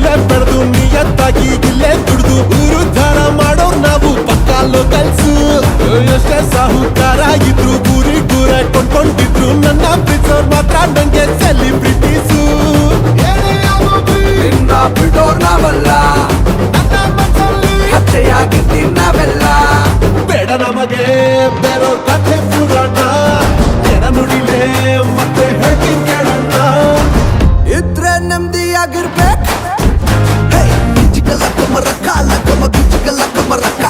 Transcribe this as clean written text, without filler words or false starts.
ಇಲ್ಲೇ ಬೆಳೆದು ನಿಯತ್ತಾಗಿ ಇಲ್ಲೇ ದುಡ್ದು ಉರುದ್ಧಾರ ಮಾಡೋರ್ ನಾವು ಪಕ್ಕಾ ಲೋಕಲ್ಸು. ಎಷ್ಟೇ ಸಾಹುಕಾರ ಇದ್ರು ಗುರಿ ಗುರ ಕೊಂಡ್ಕೊಂಡಿದ್ರು ನನ್ನ ಪ್ರೀತಿಸೋರ್ ಮಾತ್ರ ನಂಗೆ ಸೆಲಿಬ್ರಿಟೀಸು. ಬಿಡೋರ್ ನಾವಲ್ಲ, ಹತ್ಯೆಯಾಗಿದ್ದೀವಿ ನಾವೆಲ್ಲ. ಬೇಡ ನಮಗೆ ಬೇರೋರ್ ಕಥೆ ಪುರಾಣ, ಜನ ನುಡಿಲೇ ಮತ್ತೆ ಹೇಳ್ತೀನಿ ಕೇಳೋಣ. ಇದ್ರೆ ನೆಮ್ಮದಿಯಾಗಿರ್ಬೇಕು. ಗಿಜಿಗಲ ಕಮರ ಕಾಲ ಕಮ ಗಿಜಿಗಲ ಕಮರ ಕಾಲ